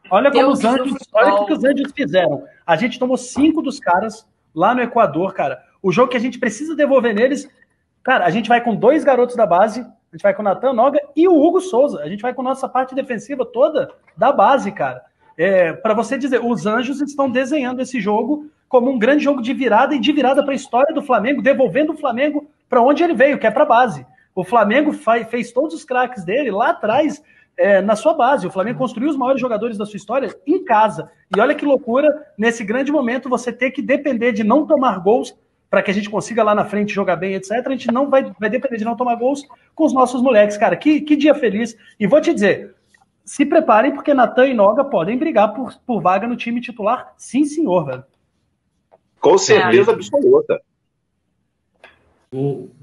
Olha como os Anjos, olha o que os Anjos fizeram. A gente tomou 5 dos caras lá no Equador, cara. O jogo que a gente precisa devolver neles, cara, a gente vai com 2 garotos da base, a gente vai com o Natan Noga e o Hugo Souza. A gente vai com nossa parte defensiva toda da base, cara. Para você dizer, os Anjos estão desenhando esse jogo como um grande jogo de virada e de virada para a história do Flamengo, devolvendo o Flamengo para onde ele veio, que é para a base. O Flamengo fez todos os craques dele lá atrás, na sua base. O Flamengo construiu os maiores jogadores da sua história em casa. E olha que loucura, nesse grande momento, você ter que depender de não tomar gols para que a gente consiga lá na frente jogar bem, etc. A gente não vai depender de não tomar gols com os nossos moleques, cara. Que dia feliz. E vou te dizer, se preparem, porque Natan e Noga podem brigar por vaga no time titular. Sim, senhor, velho. Com certeza absoluta.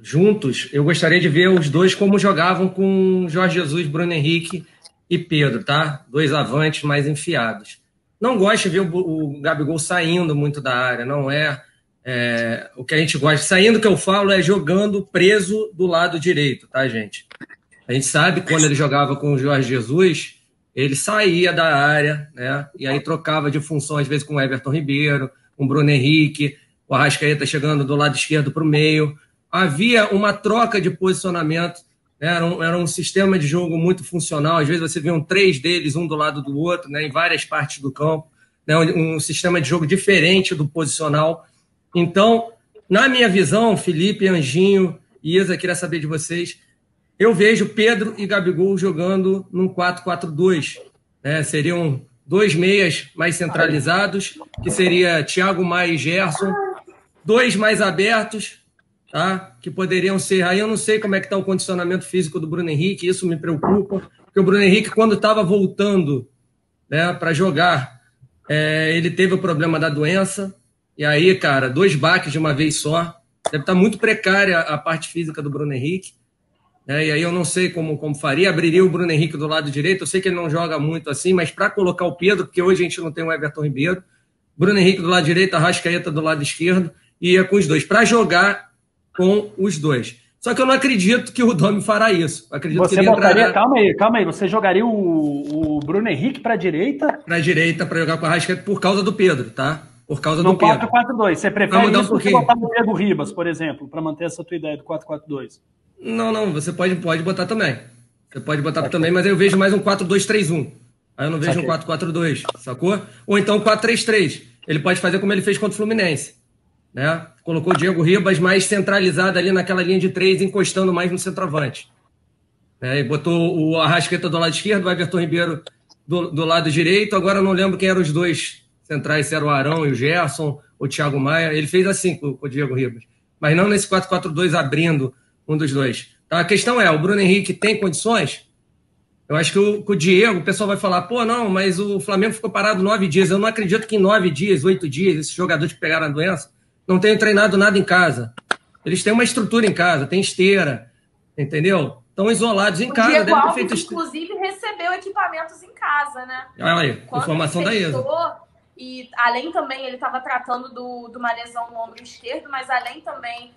Juntos, eu gostaria de ver os dois como jogavam com Jorge Jesus, Bruno Henrique e Pedro, tá? 2 avantes mais enfiados. Não gosto de ver o Gabigol saindo muito da área, não é o que a gente gosta. Saindo, que eu falo, é jogando preso do lado direito, tá, gente? A gente sabe que quando ele jogava com o Jorge Jesus, ele saía da área, né? E aí trocava de função, às vezes, com o Everton Ribeiro, com o Bruno Henrique, o Arrascaeta chegando do lado esquerdo para o meio. Havia uma troca de posicionamento, né? Era um sistema de jogo muito funcional. Às vezes você vê 3 deles, um do lado do outro, né? Em várias partes do campo, né? Um sistema de jogo diferente do posicional. Então, na minha visão, Felipe, Anjinho, Isa, queria saber de vocês, eu vejo Pedro e Gabigol jogando num 4-4-2. Né? Seriam 2 meias mais centralizados, que seria Thiago Maia e Gerson, 2 mais abertos, tá? Que poderiam ser... Aí eu não sei como é que está o condicionamento físico do Bruno Henrique, isso me preocupa, porque o Bruno Henrique, quando estava voltando, né, para jogar, ele teve o problema da doença, e aí, cara, 2 baques de uma vez só. Deve estar muito precária a parte física do Bruno Henrique. E aí eu não sei como faria. Abriria o Bruno Henrique do lado direito. Eu sei que ele não joga muito assim, mas para colocar o Pedro, porque hoje a gente não tem o Everton Ribeiro, Bruno Henrique do lado direito, Arrascaeta do lado esquerdo, e ia com os dois, para jogar com os dois. Só que eu não acredito que o Domi fará isso. Eu acredito você que ele botaria, calma aí. Você jogaria o Bruno Henrique para a direita? Para a direita, para jogar com o Arrascaeta por causa do Pedro, tá? Por causa do Pedro. No 4-4-2. Você prefere isso do que botar o Diego Ribas, por exemplo, para manter essa tua ideia do 4-4-2? Não, você pode botar também. Você pode botar também, mas eu vejo mais um 4-2-3-1. Aí eu não vejo um 4-4-2, sacou? Ou então um 4-3-3. Ele pode fazer como ele fez contra o Fluminense. Né? Colocou o Diego Ribas mais centralizado ali naquela linha de 3, encostando mais no centroavante. E botou o Arrascaeta do lado esquerdo, o Everton Ribeiro do lado direito. Agora eu não lembro quem eram os 2 centrais, se era o Arão e o Gerson, o Thiago Maia. Ele fez assim com o Diego Ribas. Mas não nesse 4-4-2 abrindo um dos 2. Então a questão é, o Bruno Henrique tem condições? Eu acho que o Diego, o pessoal vai falar, pô, não, mas o Flamengo ficou parado 9 dias. Eu não acredito que em 9 dias, 8 dias, esses jogadores que pegaram a doença não tenham treinado nada em casa. Eles têm uma estrutura em casa, tem esteira, entendeu? Estão isolados em casa. O Diego Alves, inclusive, recebeu equipamentos em casa, né? Olha aí, informação da Isa. E além também, ele estava tratando de uma lesão no ombro esquerdo, mas além também,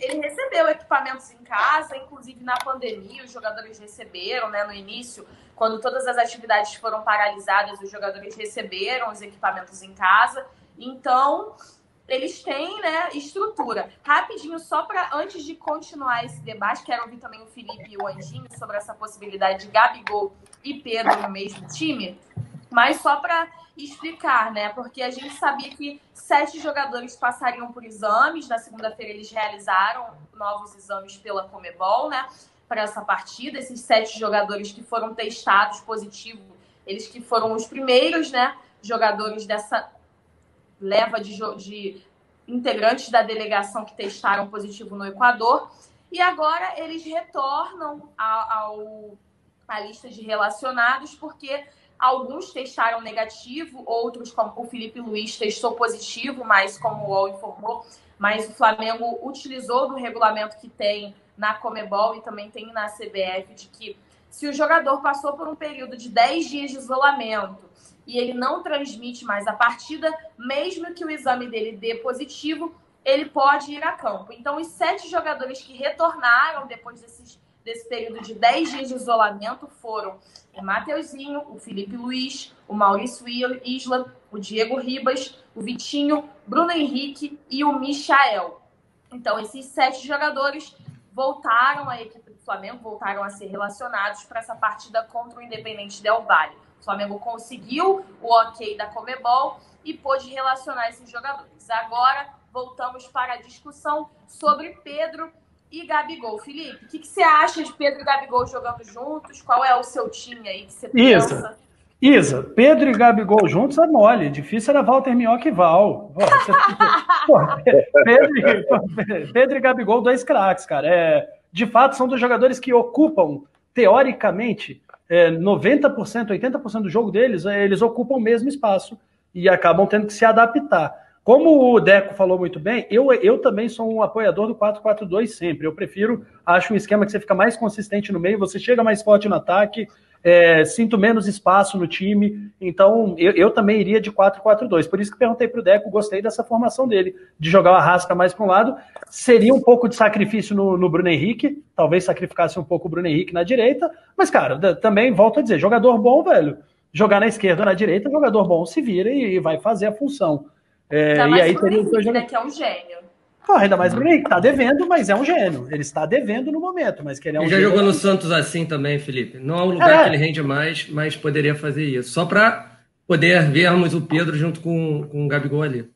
ele recebeu equipamentos em casa, inclusive na pandemia, os jogadores receberam, né, no início, quando todas as atividades foram paralisadas, os jogadores receberam os equipamentos em casa. Então, eles têm, né, estrutura. Rapidinho, só para antes de continuar esse debate, quero ouvir também o Felipe e o Anjinho sobre essa possibilidade de Gabigol e Pedro no mesmo time, mas só para explicar, né? Porque a gente sabia que 7 jogadores passariam por exames. Na segunda-feira eles realizaram novos exames pela Conmebol, né? Para essa partida. Esses 7 jogadores que foram testados positivo, eles que foram os primeiros, né? Jogadores dessa leva de integrantes da delegação que testaram positivo no Equador. E agora eles retornam à lista de relacionados, porque alguns testaram negativo, outros, como o Felipe Luiz, testou positivo, mas como o UOL informou, mas o Flamengo utilizou do regulamento que tem na Conmebol e também tem na CBF, de que se o jogador passou por um período de 10 dias de isolamento e ele não transmite mais a partida, mesmo que o exame dele dê positivo, ele pode ir a campo. Então, os 7 jogadores que retornaram depois desse período de 10 dias de isolamento foram o Mateuzinho, o Felipe Luiz, o Maurício Isla, o Diego Ribas, o Vitinho, Bruno Henrique e o Michael. Então, esses 7 jogadores voltaram à equipe do Flamengo, voltaram a ser relacionados para essa partida contra o Independente Del Valle. O Flamengo conseguiu o ok da Conmebol e pôde relacionar esses jogadores. Agora, voltamos para a discussão sobre Pedro e Gabigol. Felipe, o que você acha de Pedro e Gabigol jogando juntos? Qual é o seu time aí que você pensa? Isa, Pedro e Gabigol juntos é mole. Difícil era Walter Minhoca e Val. Pedro e Gabigol, 2 craques, cara. De fato, são 2 jogadores que ocupam, teoricamente, 90%, 80% do jogo deles, eles ocupam o mesmo espaço e acabam tendo que se adaptar. Como o Deco falou muito bem, eu também sou um apoiador do 4-4-2 sempre. Eu acho um esquema que você fica mais consistente no meio, você chega mais forte no ataque, sinto menos espaço no time, então eu também iria de 4-4-2. Por isso que perguntei para o Deco, gostei dessa formação dele, de jogar o Arrasca mais para um lado. Seria um pouco de sacrifício no Bruno Henrique, talvez sacrificasse um pouco o Bruno Henrique na direita, mas, cara, também volto a dizer, jogador bom, velho, jogar na esquerda ou na direita, jogador bom se vira e vai fazer a função. E aí Bruno Henrique, né, que é um gênio. Ainda mais Bruno Henrique, tá devendo, mas é um gênio. Ele está devendo no momento, mas que ele é um gênio. Ele já jogou no Santos assim também, Felipe. Não é um lugar que ele rende mais, mas poderia fazer isso. Só para poder vermos o Pedro junto com o Gabigol ali.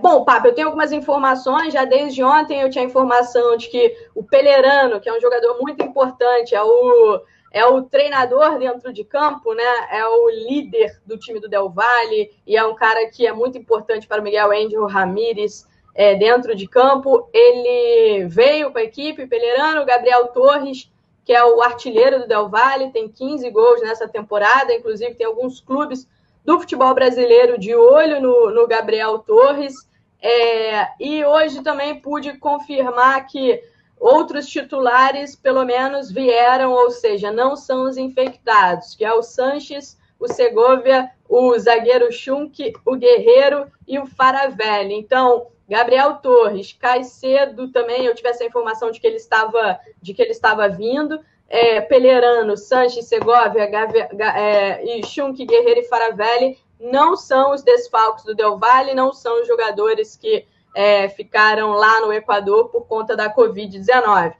Bom, Papo, eu tenho algumas informações. Já desde ontem eu tinha informação de que o Pelerano, que é um jogador muito importante, é o treinador dentro de campo, né? É o líder do time do Del Valle e é um cara que é muito importante para o Miguel Ángel Ramírez dentro de campo. Ele veio com a equipe, Pelerano, Gabriel Torres, que é o artilheiro do Del Valle, tem 15 gols nessa temporada, inclusive tem alguns clubes do futebol brasileiro de olho no Gabriel Torres. E hoje também pude confirmar que outros titulares, pelo menos, vieram, ou seja, não são os infectados, que é o Sanches, o Segovia, o zagueiro Schunk, o Guerreiro e o Faravelli. Então, Gabriel Torres, Caicedo também, eu tive essa informação de que ele estava vindo. Pelerano, Sanches, Segovia, e Schunk, Guerreiro e Faravelli não são os desfalques do Del Valle, não são os jogadores que ficaram lá no Equador por conta da Covid-19.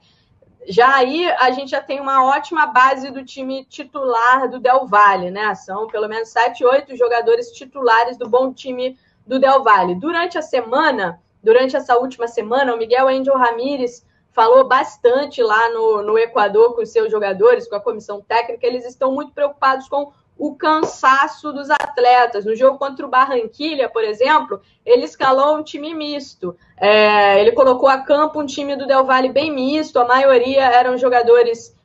Já aí, a gente já tem uma ótima base do time titular do Del Valle, né? São pelo menos 7, 8 jogadores titulares do bom time do Del Valle. Durante essa última semana, o Miguel Ángel Ramírez falou bastante lá no Equador com os seus jogadores, com a comissão técnica. Eles estão muito preocupados com o cansaço dos atletas. No jogo contra o Barranquilla, por exemplo, ele escalou um time misto. Ele colocou a campo um time do Del Valle bem misto, a maioria eram jogadores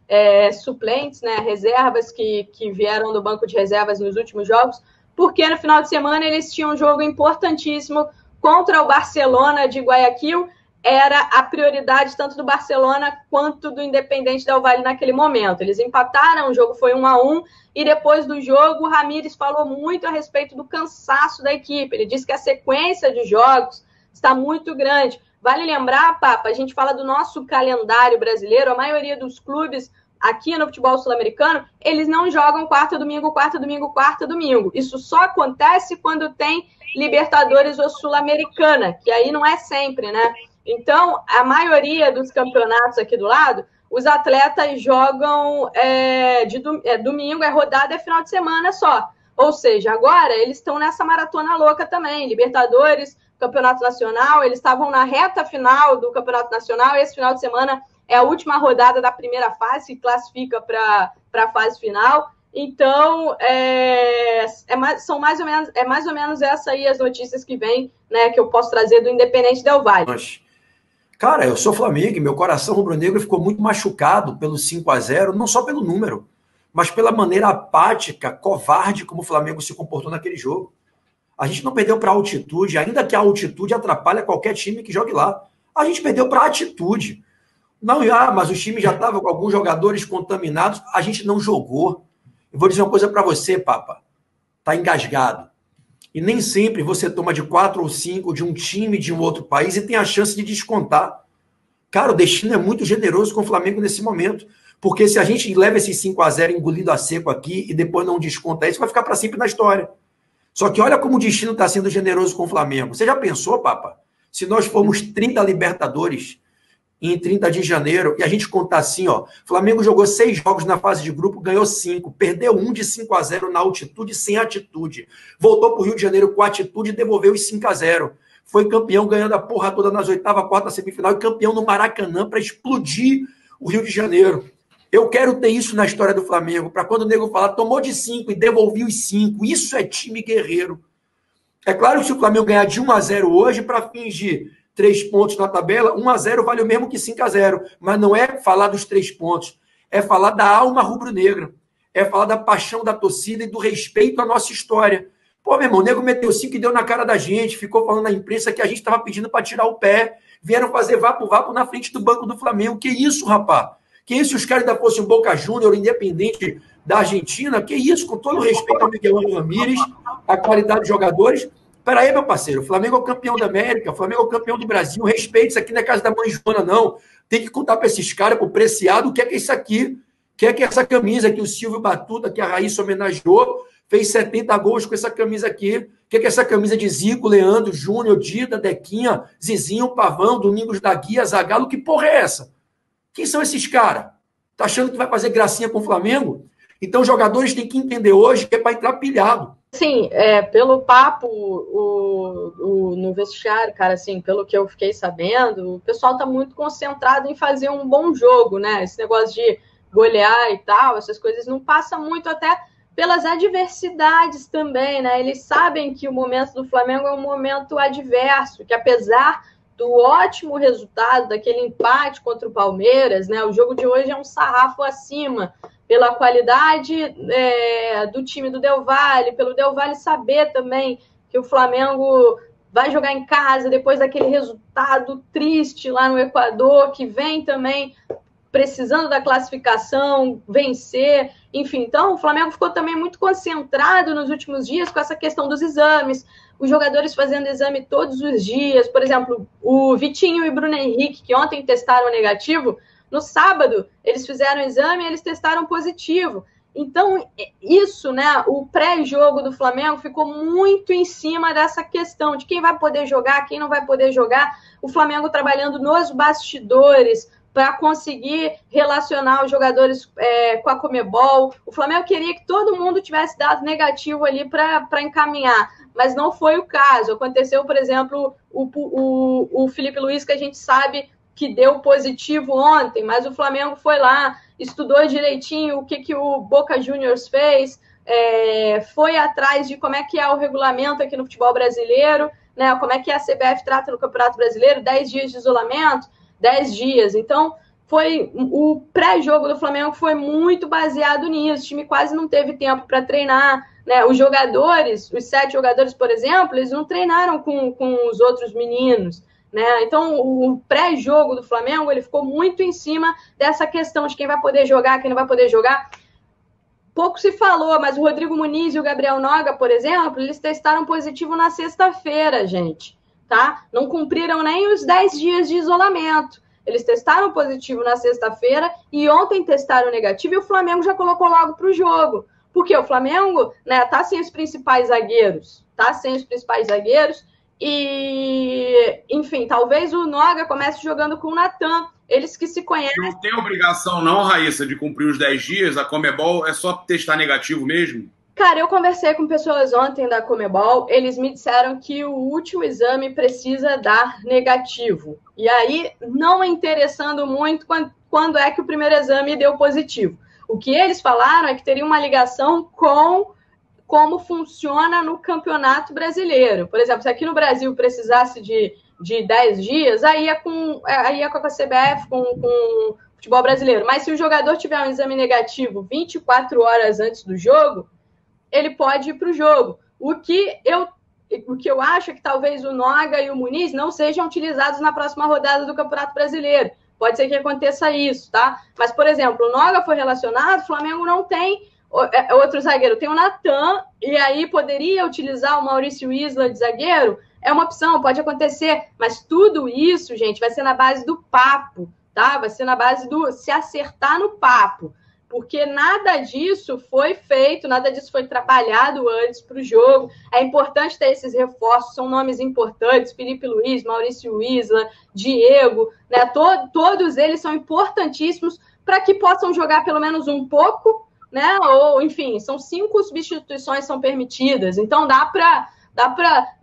suplentes, né, reservas que vieram do banco de reservas nos últimos jogos, porque no final de semana eles tinham um jogo importantíssimo contra o Barcelona de Guayaquil. Era a prioridade tanto do Barcelona quanto do Independente Del Valle naquele momento. Eles empataram, o jogo foi 1-1, e depois do jogo o Ramírez falou muito a respeito do cansaço da equipe. Ele disse que a sequência de jogos está muito grande. Vale lembrar, Papa, a gente fala do nosso calendário brasileiro, a maioria dos clubes aqui no futebol sul-americano, eles não jogam quarta, domingo, quarta, domingo, quarta, domingo. Isso só acontece quando tem Libertadores ou Sul-Americana, que aí não é sempre, né? Então, a maioria dos campeonatos aqui do lado, os atletas jogam domingo, rodada, final de semana só. Ou seja, agora eles estão nessa maratona louca também. Libertadores, Campeonato Nacional, eles estavam na reta final do Campeonato Nacional. Esse final de semana é a última rodada da primeira fase, que classifica para a fase final. Então, são mais ou menos essa aí as notícias que vem, né, que eu posso trazer do Independente Del Valle. Cara, eu sou Flamengo e meu coração rubro-negro ficou muito machucado pelo 5-0, não só pelo número, mas pela maneira apática, covarde como o Flamengo se comportou naquele jogo. A gente não perdeu para altitude, ainda que a altitude atrapalhe qualquer time que jogue lá. A gente perdeu para atitude. Não, mas os times já estavam com alguns jogadores contaminados, a gente não jogou. Eu vou dizer uma coisa para você, Papa. Tá engasgado. E nem sempre você toma de 4 ou 5 de um time de um outro país e tem a chance de descontar. Cara, o destino é muito generoso com o Flamengo nesse momento. Porque se a gente leva esse 5-0 engolido a seco aqui e depois não desconta isso, vai ficar para sempre na história. Só que olha como o destino está sendo generoso com o Flamengo. Você já pensou, Papa? Se nós formos 30 Libertadores em 30 de janeiro, e a gente contar assim, ó, Flamengo jogou 6 jogos na fase de grupo, ganhou 5, perdeu 1 de 5-0 na altitude, sem atitude. Voltou para o Rio de Janeiro com atitude e devolveu os 5-0. Foi campeão ganhando a porra toda nas oitavas, quarta, semifinal, e campeão no Maracanã para explodir o Rio de Janeiro. Eu quero ter isso na história do Flamengo, para quando o nego falar, tomou de 5 e devolveu os 5. Isso é time guerreiro. É claro que se o Flamengo ganhar de 1-0 hoje, para fingir 3 pontos na tabela, 1-0 vale o mesmo que 5-0. Mas não é falar dos 3 pontos, é falar da alma rubro-negra, é falar da paixão da torcida e do respeito à nossa história. Pô, meu irmão, o nego meteu 5 e deu na cara da gente, ficou falando na imprensa que a gente estava pedindo para tirar o pé, vieram fazer vapo-vapo na frente do banco do Flamengo. Que isso, rapaz? Que isso, os caras ainda fossem um Boca Júnior, independente da Argentina? Que isso, com todo o respeito ao Miguel Ángel Ramírez, a qualidade dos jogadores. Peraí, meu parceiro, o Flamengo é o campeão da América, o Flamengo é o campeão do Brasil, respeite, isso aqui não é casa da mãe Joana, não. Tem que contar para esses caras, para o Preciado, o que é isso aqui, o que é essa camisa que o Silvio Batuta, que a Raíssa homenageou, fez 70 gols com essa camisa aqui, o que é essa camisa de Zico, Leandro, Júnior, Dida, Dequinha, Zizinho, Pavão, Domingos da Guia, Zagallo, que porra é essa? Quem são esses caras? Tá achando que vai fazer gracinha com o Flamengo? Então os jogadores têm que entender hoje que é para entrar pilhado. Sim, pelo papo no vestiário, cara, assim, pelo que eu fiquei sabendo, o pessoal tá muito concentrado em fazer um bom jogo, né? Esse negócio de golear e tal, essas coisas não passa muito até pelas adversidades também, né? Eles sabem que o momento do Flamengo é um momento adverso, que apesar do ótimo resultado, daquele empate contra o Palmeiras, né? O jogo de hoje é um sarrafo acima, pela qualidade do time do Del Valle, pelo Del Valle saber também que o Flamengo vai jogar em casa depois daquele resultado triste lá no Equador, que vem também precisando da classificação, vencer, enfim. Então, o Flamengo ficou também muito concentrado nos últimos dias com essa questão dos exames, os jogadores fazendo exame todos os dias. Por exemplo, o Vitinho e o Bruno Henrique, que ontem testaram negativo, no sábado eles fizeram o exame e eles testaram positivo. Então, isso, né, o pré-jogo do Flamengo ficou muito em cima dessa questão de quem vai poder jogar, quem não vai poder jogar. O Flamengo trabalhando nos bastidores para conseguir relacionar os jogadores com a Conmebol. O Flamengo queria que todo mundo tivesse dado negativo ali para encaminhar, mas não foi o caso. Aconteceu, por exemplo, o Felipe Luiz, que a gente sabe que deu positivo ontem, mas o Flamengo foi lá, estudou direitinho o que o Boca Juniors fez, foi atrás de como é que é o regulamento aqui no futebol brasileiro, né, como é que a CBF trata no Campeonato Brasileiro, 10 dias de isolamento, 10 dias. Então, o pré-jogo do Flamengo foi muito baseado nisso. O time quase não teve tempo para treinar, né? Os jogadores, os 7 jogadores, por exemplo, eles não treinaram com os outros meninos, né? Então, o pré-jogo do Flamengo ele ficou muito em cima dessa questão de quem vai poder jogar, quem não vai poder jogar. Pouco se falou, mas o Rodrigo Muniz e o Gabriel Noga, por exemplo, eles testaram positivo na sexta-feira, gente. Tá? Não cumpriram nem os 10 dias de isolamento. Eles testaram positivo na sexta-feira e ontem testaram negativo e o Flamengo já colocou logo para o jogo. Porque o Flamengo, né, tá sem os principais zagueiros. E, enfim, talvez o Noga comece jogando com o Natan. Eles que se conhecem. Não tem obrigação não, Raíssa, de cumprir os 10 dias. A Conmebol é só testar negativo mesmo? Cara, eu conversei com pessoas ontem da Conmebol, eles me disseram que o último exame precisa dar negativo. E aí, não interessando muito quando é que o primeiro exame deu positivo. O que eles falaram é que teria uma ligação com como funciona no Campeonato Brasileiro. Por exemplo, se aqui no Brasil precisasse de 10 dias, aí é com a CBF, com o futebol brasileiro. Mas se o jogador tiver um exame negativo 24 horas antes do jogo, ele pode ir para o jogo. O que eu acho é que talvez o Noga e o Muniz não sejam utilizados na próxima rodada do Campeonato Brasileiro. Pode ser que aconteça isso, tá? Mas, por exemplo, o Noga foi relacionado, o Flamengo não tem outro zagueiro. Tem o Natan, e aí poderia utilizar o Maurício Isla de zagueiro? É uma opção, pode acontecer. Mas tudo isso, gente, vai ser na base do papo, tá? Vai ser na base do se acertar no papo, porque nada disso foi feito, nada disso foi trabalhado antes para o jogo. É importante ter esses reforços, são nomes importantes, Felipe Luiz, Maurício Isla, Diego, né? Todos eles são importantíssimos para que possam jogar pelo menos um pouco, né? Ou, enfim, são 5 substituições são permitidas, então dá para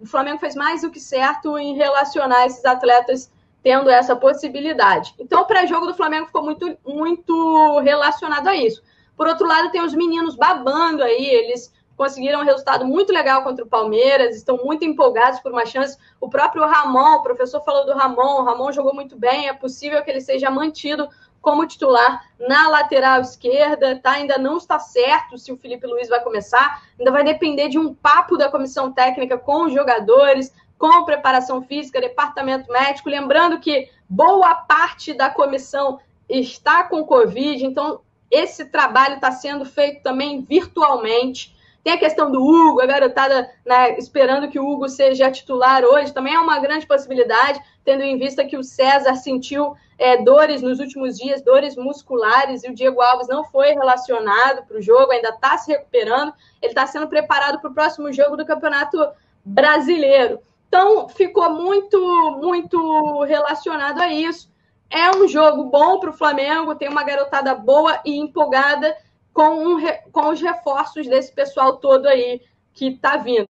o Flamengo fez mais do que certo em relacionar esses atletas tendo essa possibilidade. Então, o pré-jogo do Flamengo ficou muito, muito relacionado a isso. Por outro lado, tem os meninos babando aí, eles conseguiram um resultado muito legal contra o Palmeiras, estão muito empolgados por uma chance. O próprio Ramon, o professor falou do Ramon, o Ramon jogou muito bem, é possível que ele seja mantido como titular na lateral esquerda, tá? Ainda não está certo se o Felipe Luiz vai começar, ainda vai depender de um papo da comissão técnica com os jogadores, com preparação física, departamento médico, lembrando que boa parte da comissão está com Covid, então esse trabalho está sendo feito também virtualmente. Tem a questão do Hugo, a garotada, né, esperando que o Hugo seja titular hoje, também é uma grande possibilidade, tendo em vista que o César sentiu dores nos últimos dias, dores musculares, e o Diego Alves não foi relacionado para o jogo, ainda está se recuperando, ele está sendo preparado para o próximo jogo do Campeonato Brasileiro. Então, ficou muito, muito relacionado a isso. É um jogo bom para o Flamengo, tem uma garotada boa e empolgada com os reforços desse pessoal todo aí que está vindo.